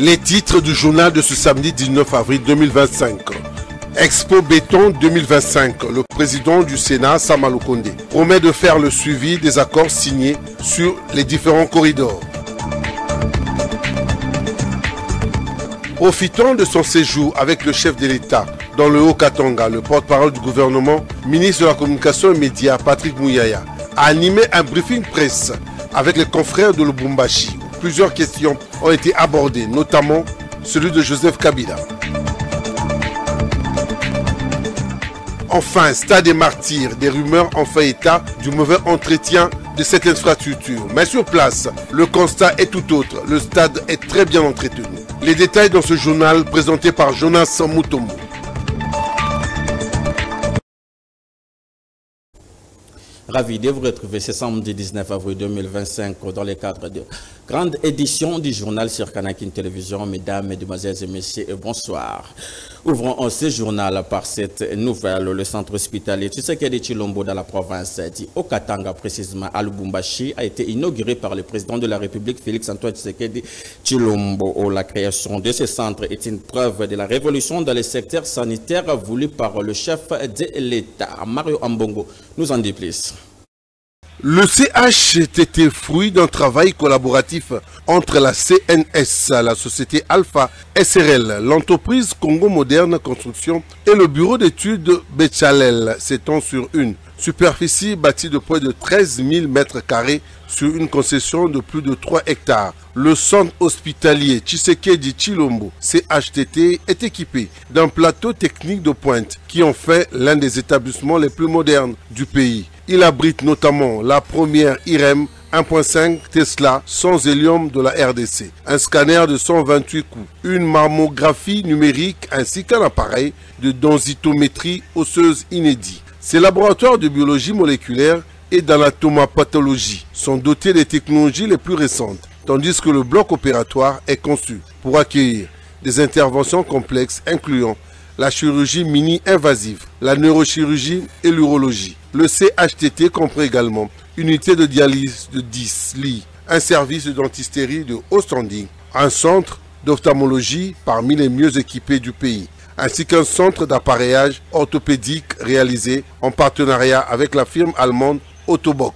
Les titres du journal de ce samedi 19 avril 2025. Expo Béton 2025. Le président du Sénat, Sama Lukonde, promet de faire le suivi des accords signés sur les différents corridors. Profitant de son séjour avec le chef de l'État dans le Haut-Katanga, le porte-parole du gouvernement, ministre de la Communication et Médias, Patrick Mouyaya, a animé un briefing presse avec les confrères de Lubumbashi. Plusieurs questions ont été abordées, notamment celui de Joseph Kabila. Enfin, Stade des Martyrs, des rumeurs ont fait état du mauvais entretien de cette infrastructure. Mais sur place, le constat est tout autre. Le stade est très bien entretenu. Les détails dans ce journal présenté par Jonas Mutombo. Ravi de vous retrouver ce samedi 19 avril 2025 dans le cadre de grande édition du journal sur Kanakin Télévision. Mesdames, Mesdemoiselles et Messieurs, bonsoir. Ouvrons ce journal par cette nouvelle. Le centre hospitalier Tshisekedi Tshilombo dans la province du Haut-Katanga, précisément à Lubumbashi, a été inauguré par le président de la République, Félix-Antoine Tshisekedi Tshilombo. La création de ce centre est une preuve de la révolution dans le secteur sanitaire voulu par le chef de l'État. Mario Ambongo nous en dit plus. Le CHTT, fruit d'un travail collaboratif entre la CNS, la société Alpha SRL, l'entreprise Congo Moderne Construction et le bureau d'études Bechalel, s'étend sur une superficie bâtie de près de 13 000 mètres carrés sur une concession de plus de 3 hectares. Le centre hospitalier Tshisekedi Tshilombo, CHTT, est équipé d'un plateau technique de pointe qui en fait l'un des établissements les plus modernes du pays. Il abrite notamment la première IREM 1.5 Tesla sans hélium de la RDC, un scanner de 128 coups, une mammographie numérique ainsi qu'un appareil de densitométrie osseuse inédit. Ces laboratoires de biologie moléculaire et d'anatomopathologie sont dotés des technologies les plus récentes, tandis que le bloc opératoire est conçu pour accueillir des interventions complexes incluant la chirurgie mini-invasive, la neurochirurgie et l'urologie. Le CHTT comprend également une unité de dialyse de 10 lits, un service de dentisterie de haut standing, un centre d'ophtalmologie parmi les mieux équipés du pays, ainsi qu'un centre d'appareillage orthopédique réalisé en partenariat avec la firme allemande Ottobock.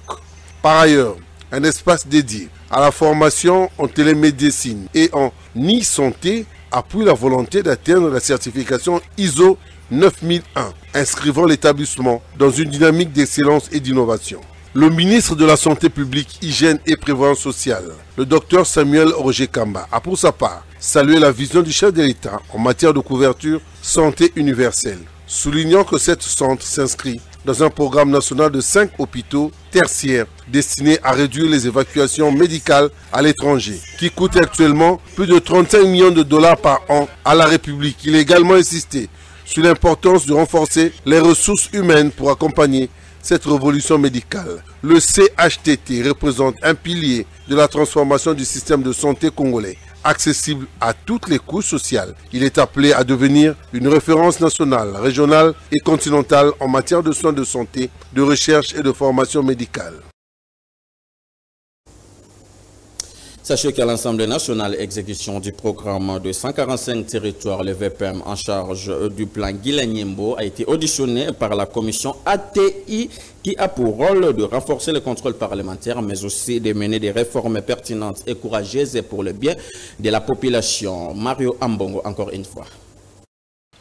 Par ailleurs, un espace dédié à la formation en télémédecine et en e-santé appuie la volonté d'atteindre la certification ISO 9001, inscrivant l'établissement dans une dynamique d'excellence et d'innovation. Le ministre de la Santé publique, Hygiène et Prévoyance sociale, le docteur Samuel Roger Kamba, a pour sa part salué la vision du chef de l'État en matière de couverture santé universelle, soulignant que cet centre s'inscrit dans un programme national de 5 hôpitaux tertiaires destinés à réduire les évacuations médicales à l'étranger, qui coûtent actuellement plus de 35 millions de dollars par an à la République. Il a également insisté sur l'importance de renforcer les ressources humaines pour accompagner cette révolution médicale. Le CHTT représente un pilier de la transformation du système de santé congolais, accessible à toutes les couches sociales. Il est appelé à devenir une référence nationale, régionale et continentale en matière de soins de santé, de recherche et de formation médicale. Sachez qu'à l'Assemblée nationale, exécution du programme de 145 territoires, le VPM en charge du plan Guilanyembo a été auditionné par la commission ATI qui a pour rôle de renforcer le contrôle parlementaire, mais aussi de mener des réformes pertinentes et courageuses pour le bien de la population. Mario Ambongo, encore une fois.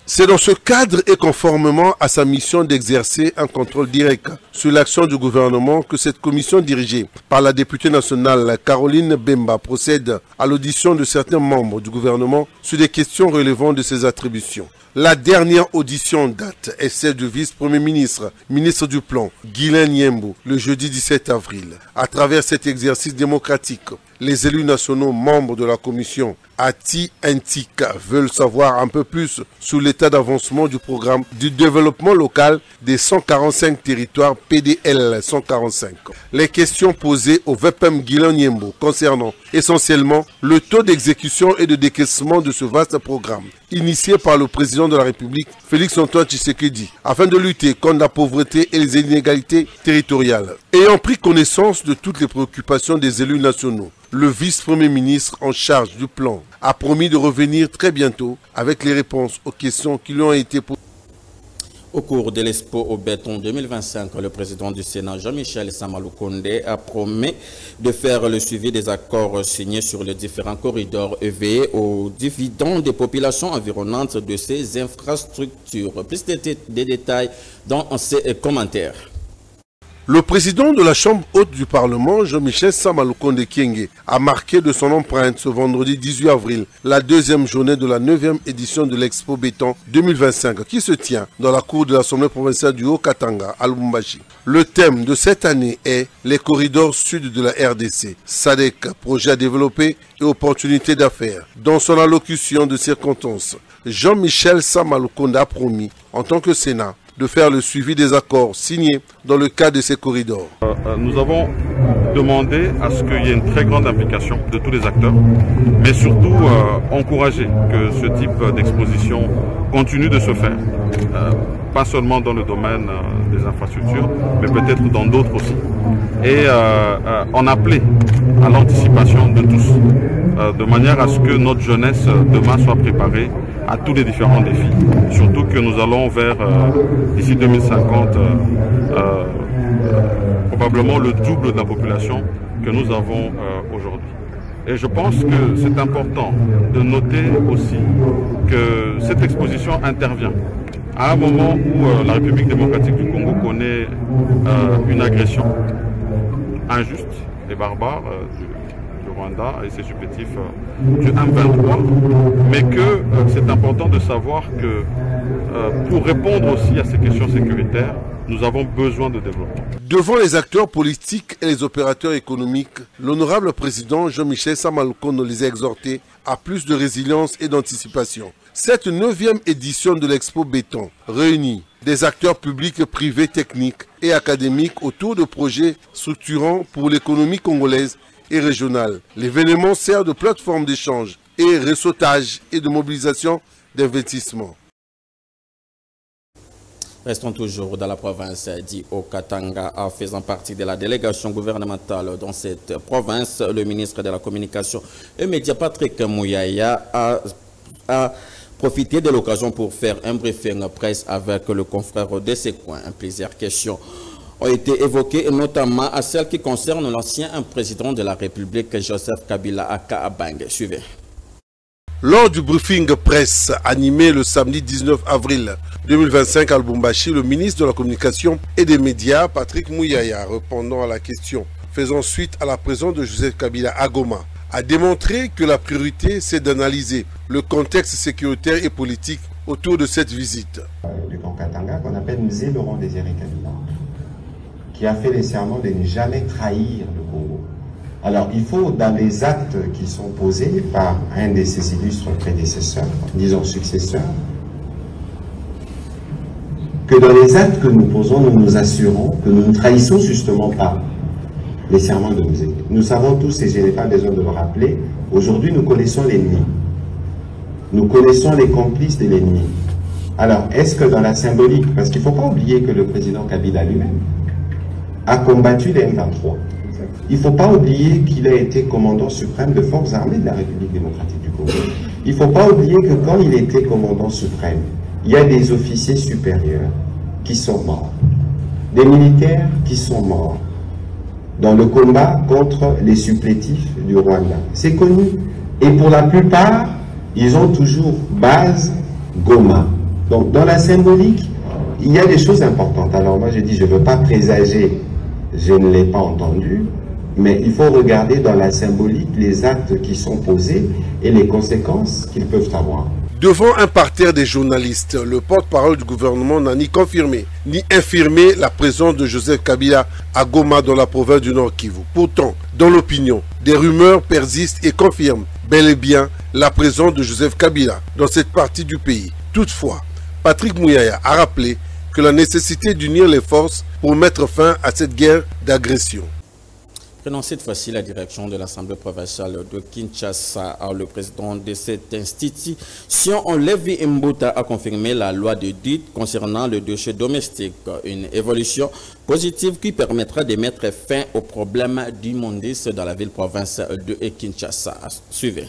C'est dans ce cadre et conformément à sa mission d'exercer un contrôle direct sur l'action du gouvernement que cette commission dirigée par la députée nationale Caroline Bemba procède à l'audition de certains membres du gouvernement sur des questions relevant de ses attributions. La dernière audition date est celle du vice-premier ministre, ministre du Plan, Guilanyembo, le jeudi 17 avril. À travers cet exercice démocratique, les élus nationaux membres de la commission ATI-NTICA veulent savoir un peu plus sur l'état d'avancement du programme du développement local des 145 territoires PDL 145. Les questions posées au VPM Guilanyembo concernant essentiellement le taux d'exécution et de décaissement de ce vaste programme, initié par le président de la République, Félix-Antoine Tshisekedi, afin de lutter contre la pauvreté et les inégalités territoriales. Ayant pris connaissance de toutes les préoccupations des élus nationaux, le vice-premier ministre en charge du plan a promis de revenir très bientôt avec les réponses aux questions qui lui ont été posées. Au cours de l'Expo au béton 2025, le président du Sénat, Jean-Michel Samaloukonde, a promis de faire le suivi des accords signés sur les différents corridors et veiller aux dividendes des populations environnantes de ces infrastructures. Plus de détails dans ces commentaires. Le président de la Chambre haute du Parlement, Jean-Michel Samaloukonde Kyenge, a marqué de son empreinte ce vendredi 18 avril la deuxième journée de la 9e édition de l'Expo Béton 2025 qui se tient dans la cour de l'Assemblée provinciale du Haut-Katanga à Lubumbashi. Le thème de cette année est les corridors sud de la RDC, SADC, projet à développer et opportunités d'affaires. Dans son allocution de circonstance, Jean-Michel Samaloukonde a promis, en tant que Sénat, de faire le suivi des accords signés dans le cadre de ces corridors. Nous avons demandé à ce qu'il y ait une très grande implication de tous les acteurs, mais surtout encourager que ce type d'exposition continue de se faire. Pas seulement dans le domaine des infrastructures, mais peut-être dans d'autres aussi. Et en appeler à l'anticipation de tous, de manière à ce que notre jeunesse demain soit préparée à tous les différents défis. Surtout que nous allons vers, d'ici 2050, probablement le double de la population que nous avons aujourd'hui. Et je pense que c'est important de noter aussi que cette exposition intervient à un moment où la République démocratique du Congo connaît une agression injuste et barbare du Rwanda et ses supplétifs du M23, mais que c'est important de savoir que pour répondre aussi à ces questions sécuritaires, nous avons besoin de développement. Devant les acteurs politiques et les opérateurs économiques, l'honorable président Jean-Michel Samaloukonde les a exhortés à plus de résilience et d'anticipation. Cette 9e édition de l'Expo Béton réunit des acteurs publics, privés, techniques et académiques autour de projets structurants pour l'économie congolaise et régionale. L'événement sert de plateforme d'échange et réseautage et de mobilisation d'investissement. Restons toujours dans la province du Haut-Katanga, faisant partie de la délégation gouvernementale dans cette province. Le ministre de la Communication et Médias, Patrick Mouyaya, a profité de l'occasion pour faire un briefing presse avec le confrère de ses coins. Plusieurs questions ont été évoquées, notamment à celles qui concernent l'ancien président de la République, Joseph Kabila Aka-Abang. Suivez. Lors du briefing presse animé le samedi 19 avril 2025 à Lubumbashi, le ministre de la Communication et des Médias, Patrick Mouyaya, répondant à la question faisant suite à la présence de Joseph Kabila à Goma, a démontré que la priorité, c'est d'analyser le contexte sécuritaire et politique autour de cette visite. Du Haut-Katanga, qu'on appelle Mzee Laurent Désiré Kabila, qui a fait le serment de ne jamais trahir le Congo. Alors, il faut, dans les actes qui sont posés par un de ses illustres prédécesseurs, disons successeurs, que dans les actes que nous posons, nous nous assurons que nous ne trahissons justement pas les serments de Mzee. Nous savons tous, et je n'ai pas besoin de le rappeler, aujourd'hui nous connaissons l'ennemi. Nous connaissons les complices de l'ennemi. Alors, est-ce que dans la symbolique, parce qu'il ne faut pas oublier que le président Kabila lui-même a combattu les M23. Il ne faut pas oublier qu'il a été commandant suprême de forces armées de la République démocratique du Congo. Il ne faut pas oublier que quand il était commandant suprême, il y a des officiers supérieurs qui sont morts, des militaires qui sont morts dans le combat contre les supplétifs du Rwanda. C'est connu. Et pour la plupart, ils ont toujours base Goma. Donc dans la symbolique, il y a des choses importantes. Alors moi je dis, je ne veux pas présager, je ne l'ai pas entendu, mais il faut regarder dans la symbolique les actes qui sont posés et les conséquences qu'ils peuvent avoir. Devant un parterre des journalistes, le porte-parole du gouvernement n'a ni confirmé ni infirmé la présence de Joseph Kabila à Goma dans la province du Nord Kivu. Pourtant, dans l'opinion, des rumeurs persistent et confirment bel et bien la présence de Joseph Kabila dans cette partie du pays. Toutefois, Patrick Mouyaya a rappelé que la nécessité d'unir les forces pour mettre fin à cette guerre d'agression. Prenons cette fois-ci la direction de l'Assemblée provinciale de Kinshasa. Le président de cette institution, Levi Mbouta, a confirmé la loi de dite concernant le déchet domestique. Une évolution positive qui permettra de mettre fin au problème d'immondice dans la ville-province de Kinshasa. Suivez.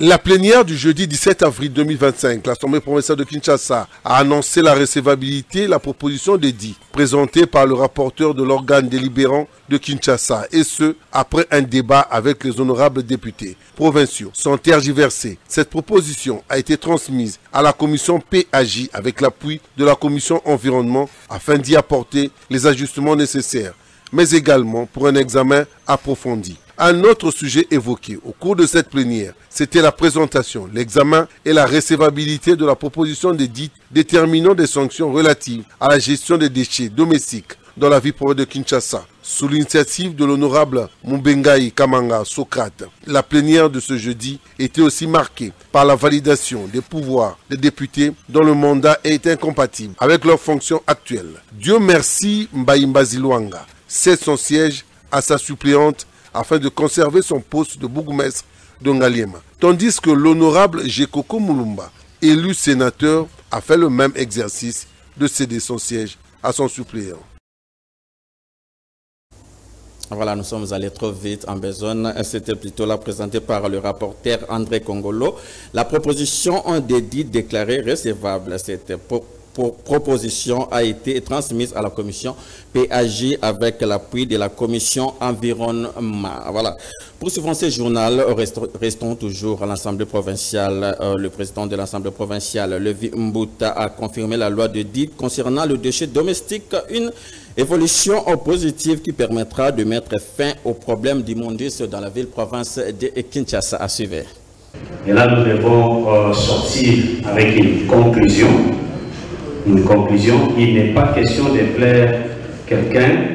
La plénière du jeudi 17 avril 2025, l'Assemblée provinciale de Kinshasa a annoncé la recevabilité de la proposition d'édit présentée par le rapporteur de l'organe délibérant de Kinshasa, et ce, après un débat avec les honorables députés provinciaux. Sans tergiverser, cette proposition a été transmise à la commission PAJ avec l'appui de la commission environnement afin d'y apporter les ajustements nécessaires, mais également pour un examen approfondi. Un autre sujet évoqué au cours de cette plénière, c'était la présentation, l'examen et la recevabilité de la proposition d'édit déterminant des sanctions relatives à la gestion des déchets domestiques dans la ville provinciale de Kinshasa. Sous l'initiative de l'honorable Mbengai Kamanga Socrate, la plénière de ce jeudi était aussi marquée par la validation des pouvoirs des députés dont le mandat est incompatible avec leurs fonctions actuelles. Dieu merci, Mbaïmba Zilwanga cède son siège à sa suppléante afin de conserver son poste de bourgmestre de Ngaliema. Tandis que l'honorable Jekoko Mulumba, élu sénateur, a fait le même exercice de céder son siège à son suppléant. Voilà, nous sommes allés trop vite en besogne. C'était plutôt là présenté par le rapporteur André Kongolo. La proposition d'édit déclarée recevable, c'était proposition a été transmise à la commission PAJ avec l'appui de la commission environnement. Voilà. Poursuivons ce journal, restons toujours à l'Assemblée provinciale. Le président de l'Assemblée provinciale, Levi Mbouta, a confirmé la loi de dite concernant le déchet domestique, une évolution positive qui permettra de mettre fin au problème d'immondice dans la ville-province de Kinshasa. À suivre. Et là, nous devons sortir avec une conclusion. Une conclusion, il n'est pas question de plaire quelqu'un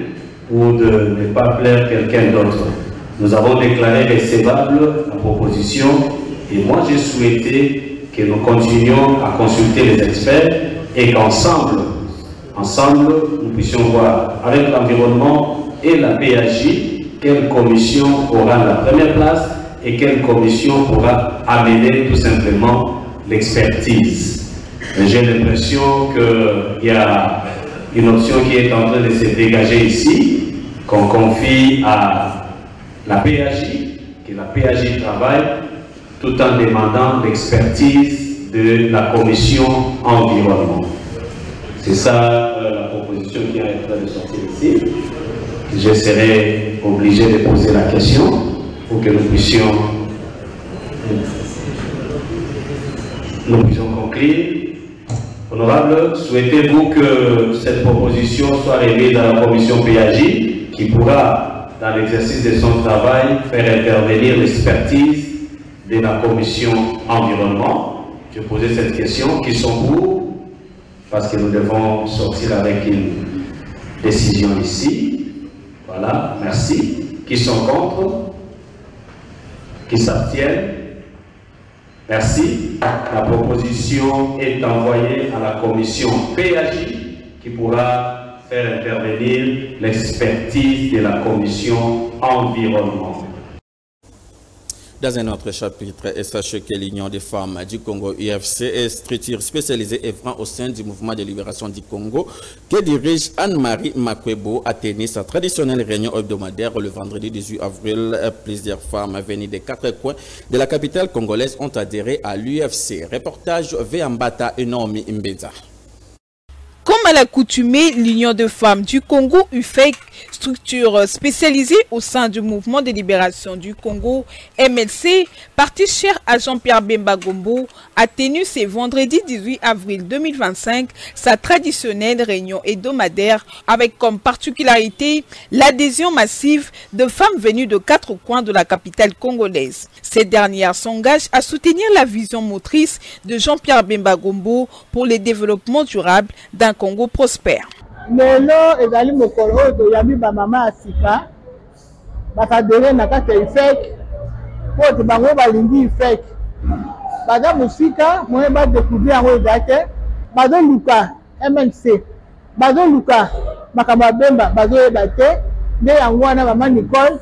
ou de ne pas plaire quelqu'un d'autre. Nous avons déclaré recevable la proposition et moi j'ai souhaité que nous continuions à consulter les experts et qu'ensemble, nous puissions voir avec l'environnement et la PAJ quelle commission aura la première place et quelle commission pourra amener tout simplement l'expertise. J'ai l'impression qu'il y a une option qui est en train de se dégager ici, qu'on confie à la PAJ, que la PAJ travaille, tout en demandant l'expertise de la commission environnement. C'est ça la proposition qui est en train de sortir ici. Je serai obligé de poser la question pour que nous puissions conclure. Honorable, souhaitez-vous que cette proposition soit remise à la commission PAJ qui pourra, dans l'exercice de son travail, faire intervenir l'expertise de la commission environnement? Je posais cette question. Qui sont pour? Parce que nous devons sortir avec une décision ici. Voilà, merci. Qui sont contre? Qui s'abstiennent? Merci. La proposition est envoyée à la commission PAJ qui pourra faire intervenir l'expertise de la commission environnement. Dans un autre chapitre, et sachez que l'Union des femmes du Congo, UFC, est structure spécialisée œuvrant au sein du mouvement de libération du Congo, que dirige Anne-Marie Makwebo, a tenu sa traditionnelle réunion hebdomadaire le vendredi 18 avril. Plusieurs femmes venues des quatre coins de la capitale congolaise ont adhéré à l'UFC. Reportage Veambata et Naomi Mbeza. Comme à l'accoutumée, l'Union de femmes du Congo, UFEC, structure spécialisée au sein du mouvement de libération du Congo, MLC, parti cher à Jean-Pierre Bemba Gombo, a tenu ce vendredi 18 avril 2025 sa traditionnelle réunion hebdomadaire avec comme particularité l'adhésion massive de femmes venues de quatre coins de la capitale congolaise. Ces dernières s'engagent à soutenir la vision motrice de Jean-Pierre Bemba Gombo pour le développement durable d'un Congo prospère. Lelo ezali mokolo oyo toyambi ba mama asika bakadere na kati ya IFEC po bango balingi IFEC baza musika moye ba découvrir yango ezake bazoluka MNC bazoluka makambo ya Bemba bazoyeba te nde yango wana mama Nicole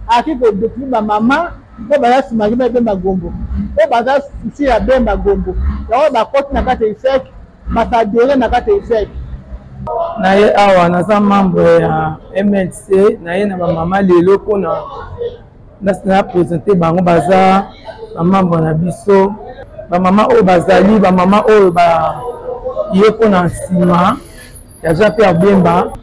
aki kodepli bamama mpe baza nsima kiba Bemba Gombo mpe baza susi ya Bemba Gombo yango bakoti na kati ya IFEC batadere na kati ya IFEC. Naye awa naza membre ya MLC naye na bamama lelo mpona na présenter bango baza bamembre na biso bamama oyo bazali bamama oyo ye mpona nsima ya Jean-Pierre Bemba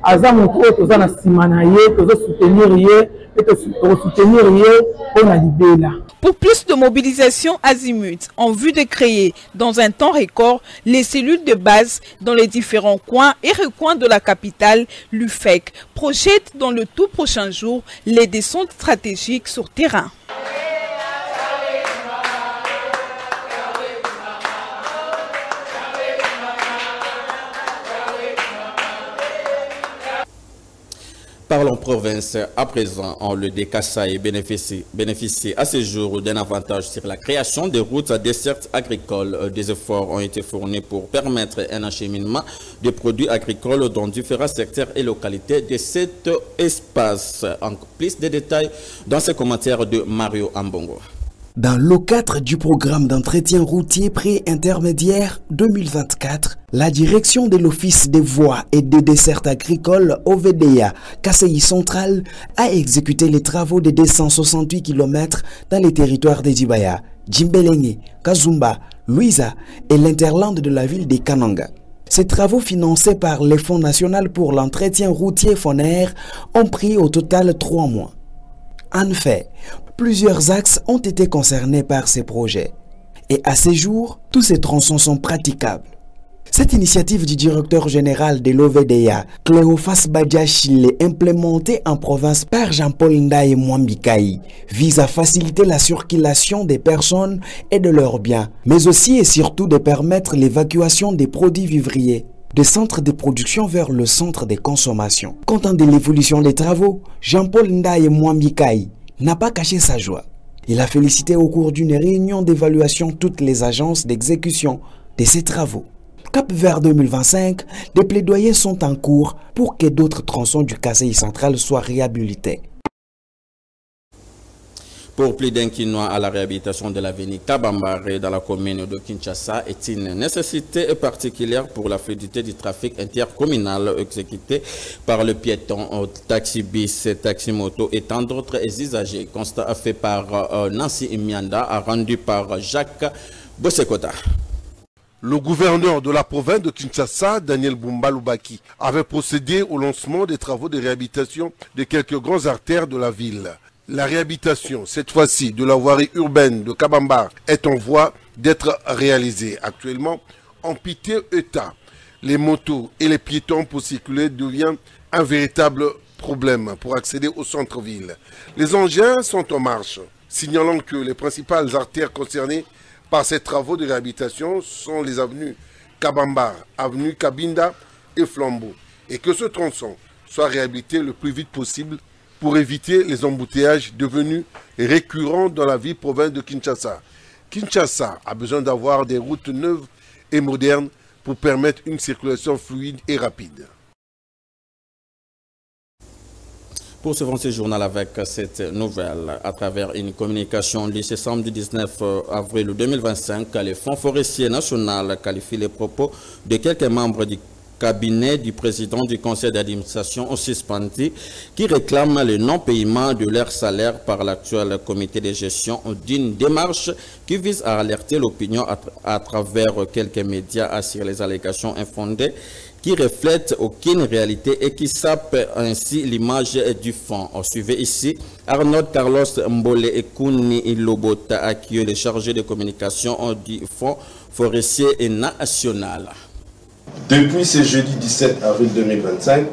aza motu oyo toza na nsima na ye tozosoutenir ye et tozosoutenir ye mpona libela. Pour plus de mobilisation azimut, en vue de créer dans un temps record les cellules de base dans les différents coins et recoins de la capitale, l'UFEC projette dans le tout prochain jour les descentes stratégiques sur terrain. Parlons province à présent. Le Dékasaï bénéficie à ce jour d'un avantage sur la création de routes à desserte agricole. Des efforts ont été fournis pour permettre un acheminement de produits agricoles dans différents secteurs et localités de cet espace. En plus de détails dans ces commentaires de Mario Ambongo. Dans le cadre du programme d'entretien routier pré-intermédiaire 2024, la direction de l'Office des voies et des dessertes agricoles OVDA Kasai Central a exécuté les travaux de 268 km dans les territoires de Djibaya, Djimbelenge, Kazumba, Louisa et l'interland de la ville de Kananga. Ces travaux financés par le Fonds national pour l'entretien routier FONER ont pris au total 3 mois. En fait, plusieurs axes ont été concernés par ces projets. Et à ce jour, tous ces tronçons sont praticables. Cette initiative du directeur général de l'OVDA, Cléophas Badiachile, implémentée en province par Jean-Paul Ndaye Mwambikaï, vise à faciliter la circulation des personnes et de leurs biens, mais aussi et surtout de permettre l'évacuation des produits vivriers des centres de production vers le centre de consommation. Content de l'évolution des travaux, Jean-Paul Ndaye Mwambikaï n'a pas caché sa joie. Il a félicité au cours d'une réunion d'évaluation toutes les agences d'exécution de ces travaux. Cap vers 2025, des plaidoyers sont en cours pour que d'autres tronçons du Kasai central soient réhabilités. Pour plus d'un quinois à la réhabilitation de l'avenue Kabambare dans la commune de Kinshasa est une nécessité particulière pour la fluidité du trafic intercommunal exécuté par le piéton, taxi-bis, taxi-moto et tant d'autres usagers. Constat fait par Nancy Imianda, rendu par Jacques Bossekota. Le gouverneur de la province de Kinshasa, Daniel Bumba-Lubaki, avait procédé au lancement des travaux de réhabilitation de quelques grandes artères de la ville. La réhabilitation, cette fois-ci, de la voirie urbaine de Kabamba est en voie d'être réalisée. Actuellement, en piteux état, les motos et les piétons pour circuler deviennent un véritable problème pour accéder au centre-ville. Les engins sont en marche, signalant que les principales artères concernées par ces travaux de réhabilitation sont les avenues Kabamba, avenue Kabinda et Flambeau, et que ce tronçon soit réhabilité le plus vite possible pour éviter les embouteillages devenus récurrents dans la ville province de Kinshasa. Kinshasa a besoin d'avoir des routes neuves et modernes pour permettre une circulation fluide et rapide. Poursuivons ce journal avec cette nouvelle. À travers une communication du samedi 19 avril 2025, le Fonds forestier national qualifie les propos de quelques membres du cabinet du président du conseil d'administration suspendu qui réclament le non-paiement de leur salaire par l'actuel comité de gestion d'une démarche qui vise à alerter l'opinion à travers quelques médias sur les allégations infondées qui reflètent aucune réalité et qui sapent ainsi l'image du fonds. Suivez ici Arnaud Carlos Mbole et Kouni Lobota, qui est le chargé de communication du Fonds forestier national. Depuis ce jeudi 17 avril 2025,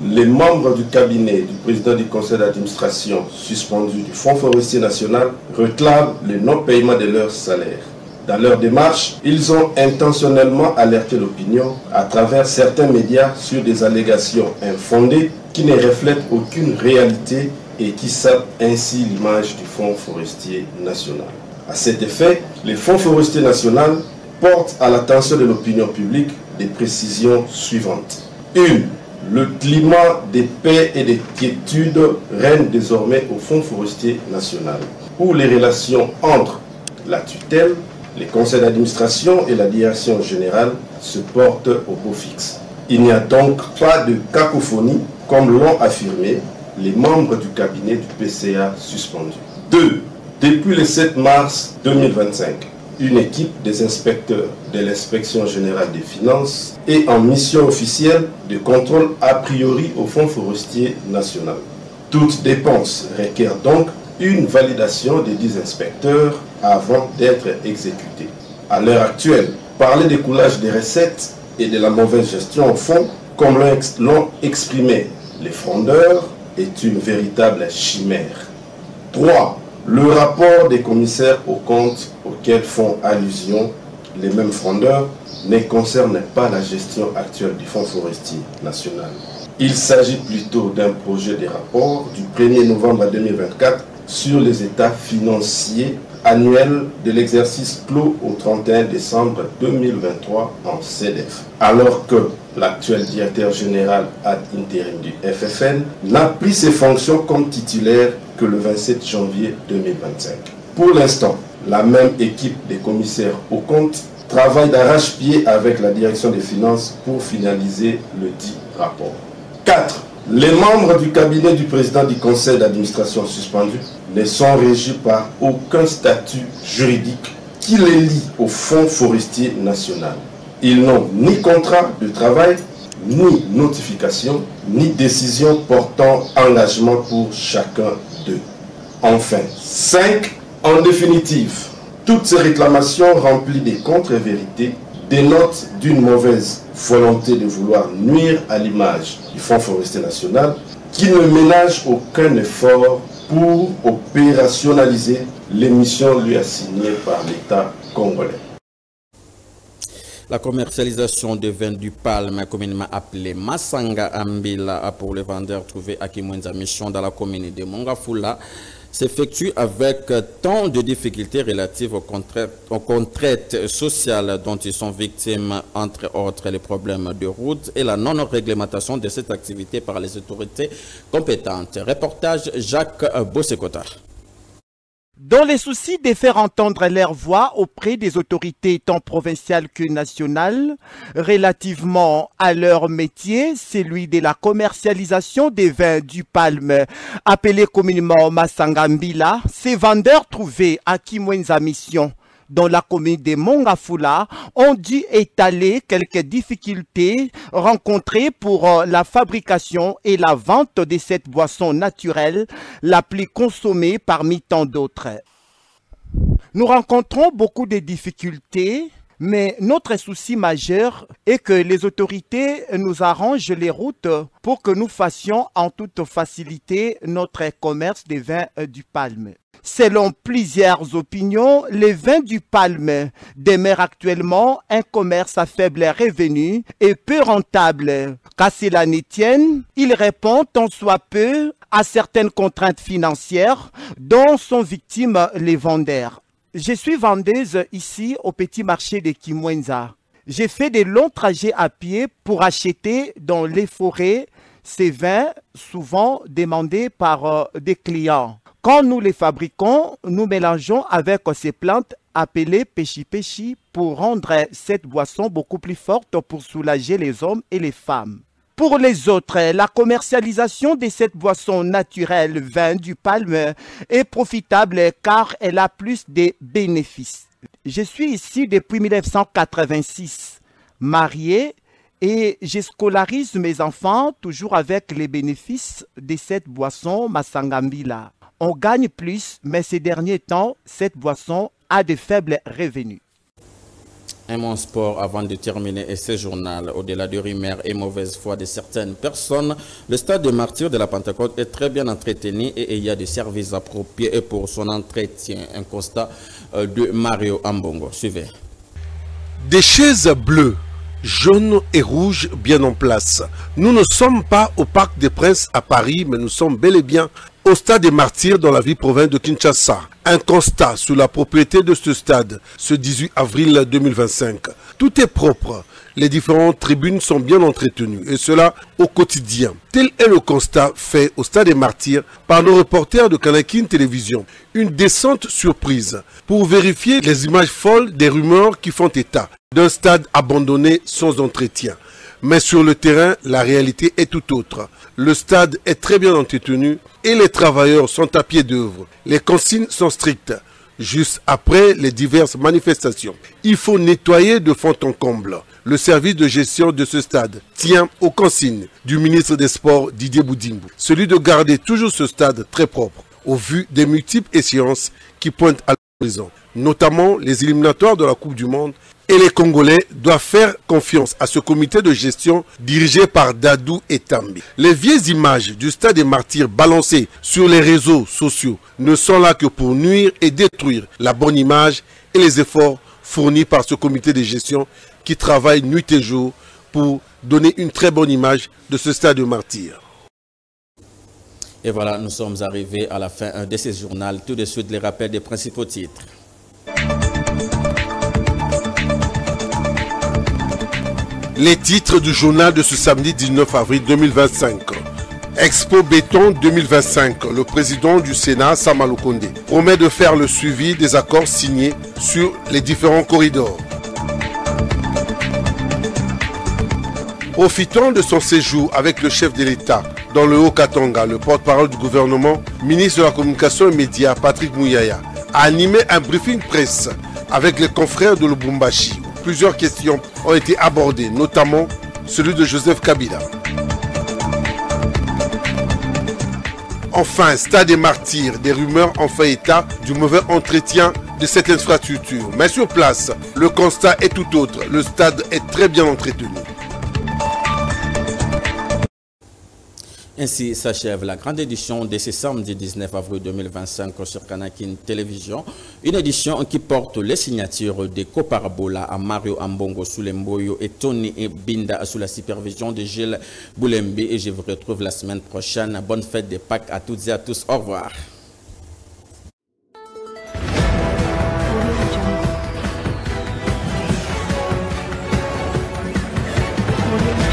les membres du cabinet du président du conseil d'administration suspendu du Fonds forestier national réclament le non-paiement de leurs salaires. Dans leur démarche, ils ont intentionnellement alerté l'opinion à travers certains médias sur des allégations infondées qui ne reflètent aucune réalité et qui sapent ainsi l'image du Fonds forestier national. À cet effet, le Fonds forestier national porte à l'attention de l'opinion publique des précisions suivantes. 1. le climat de paix et de quiétude règne désormais au Fonds forestier national, où les relations entre la tutelle, les conseils d'administration et la direction générale se portent au beau fixe. Il n'y a donc pas de cacophonie, comme l'ont affirmé les membres du cabinet du PCA suspendu. 2. Depuis le 7 mars 2025, une équipe des inspecteurs de l'inspection générale des finances est en mission officielle de contrôle a priori au Fonds forestier national. Toute dépense requiert donc une validation des 10 inspecteurs avant d'être exécutée. À l'heure actuelle, parler de coulage des recettes et de la mauvaise gestion au fond, comme l'ont exprimé les frondeurs, est une véritable chimère. 3. Le rapport des commissaires aux comptes auxquels font allusion les mêmes frondeurs ne concerne pas la gestion actuelle du Fonds forestier national. Il s'agit plutôt d'un projet de rapport du 1er novembre 2024 sur les états financiers annuels de l'exercice clos au 31 décembre 2023 en CEDEF. Alors que l'actuel directeur général ad intérim du FFN n'a pris ses fonctions comme titulaire que le 27 janvier 2025. Pour l'instant, la même équipe des commissaires aux comptes travaille d'arrache-pied avec la direction des finances pour finaliser le dit rapport. 4. Les membres du cabinet du président du conseil d'administration suspendu ne sont régis par aucun statut juridique qui les lie au Fonds forestier national. Ils n'ont ni contrat de travail, ni notification, ni décision portant engagement pour chacun d'eux. Enfin, 5. En définitive, toutes ces réclamations remplies de contre-vérités dénotent d'une mauvaise volonté de vouloir nuire à l'image du Fonds forestier national qui ne ménage aucun effort pour opérationnaliser les missions lui assignées par l'État congolais. La commercialisation de vin du palme, communément appelé Masanga Ambila, pour les vendeurs trouvés à Kimwenza Mission dans la commune de Mongafula, s'effectue avec tant de difficultés relatives aux contraintes sociales dont ils sont victimes, entre autres les problèmes de route et la non-réglementation de cette activité par les autorités compétentes. Reportage Jacques Bossekota. Dans les soucis de faire entendre leur voix auprès des autorités tant provinciales que nationales, relativement à leur métier, celui de la commercialisation des vins du palme, appelé communément Masanga Ambila, ces vendeurs trouvés à Kimwenza Mission, dans la commune de Mongafula, ont dû étaler quelques difficultés rencontrées pour la fabrication et la vente de cette boisson naturelle, la plus consommée parmi tant d'autres. Nous rencontrons beaucoup de difficultés, mais notre souci majeur est que les autorités nous arrangent les routes pour que nous fassions en toute facilité notre commerce des vins du palme. Selon plusieurs opinions, les vins du palme demeurent actuellement un commerce à faible revenu et peu rentable. Qu'à cela ne tienne, ils répondent tant soit peu à certaines contraintes financières dont sont victimes les vendeurs. Je suis vendeuse ici au petit marché de Kimwenza. J'ai fait de longs trajets à pied pour acheter dans les forêts ces vins souvent demandés par des clients. Quand nous les fabriquons, nous mélangeons avec ces plantes appelées péchi-péchi pour rendre cette boisson beaucoup plus forte pour soulager les hommes et les femmes. Pour les autres, la commercialisation de cette boisson naturelle vin du palme est profitable car elle a plus de bénéfices. Je suis ici depuis 1986, mariée, et je scolarise mes enfants toujours avec les bénéfices de cette boisson Masanga Ambila. On gagne plus, mais ces derniers temps, cette boisson a de faibles revenus. Un mon sport avant de terminer ce journal. Au-delà de rumeurs et mauvaise foi de certaines personnes, le stade de martyrs de la Pentecôte est très bien entretenu et il y a des services appropriés pour son entretien. Un constat de Mario Ambongo. Suivez. Des chaises bleues, jaunes et rouges bien en place. Nous ne sommes pas au Parc des Princes à Paris, mais nous sommes bel et bien au stade des martyrs dans la ville province de Kinshasa. Un constat sur la propriété de ce stade ce 18 avril 2025. Tout est propre. Les différentes tribunes sont bien entretenues et cela au quotidien. Tel est le constat fait au Stade des Martyrs par nos reporters de Kanakin Télévision. Une décente surprise pour vérifier les images folles des rumeurs qui font état d'un stade abandonné sans entretien. Mais sur le terrain, la réalité est tout autre. Le stade est très bien entretenu et les travailleurs sont à pied d'œuvre. Les consignes sont strictes. Juste après les diverses manifestations, il faut nettoyer de fond en comble. Le service de gestion de ce stade tient aux consignes du ministre des Sports Didier Boudimbo, celui de garder toujours ce stade très propre, au vu des multiples échéances qui pointent à l'horizon, notamment les éliminatoires de la Coupe du Monde. Et les Congolais doivent faire confiance à ce comité de gestion dirigé par Dadou Etambi. Les vieilles images du Stade des Martyrs balancées sur les réseaux sociaux ne sont là que pour nuire et détruire la bonne image et les efforts fournis par ce comité de gestion qui travaille nuit et jour pour donner une très bonne image de ce Stade des Martyrs. Et voilà, nous sommes arrivés à la fin de ce journal. Tout de suite, les rappels des principaux titres. Les titres du journal de ce samedi 19 avril 2025. Expo Béton 2025. Le président du Sénat, Sama Lukonde, promet de faire le suivi des accords signés sur les différents corridors. Profitant de son séjour avec le chef de l'État dans le Haut-Katanga, le porte-parole du gouvernement, ministre de la Communication et Médias, Patrick Mouyaya, a animé un briefing presse avec les confrères de Lubumbashi. Plusieurs questions ont été abordées, notamment celui de Joseph Kabila. Enfin, Stade des Martyrs, des rumeurs ont fait état du mauvais entretien de cette infrastructure. Mais sur place, le constat est tout autre. Le stade est très bien entretenu. Ainsi s'achève la grande édition de ce samedi 19 avril 2025 sur Kanakin Télévision. Une édition qui porte les signatures de Koparabola à Mario Ambongo Soulemboyo et Tony Binda sous la supervision de Gilles Boulembe. Et je vous retrouve la semaine prochaine. Bonne fête de Pâques à toutes et à tous. Au revoir. Audio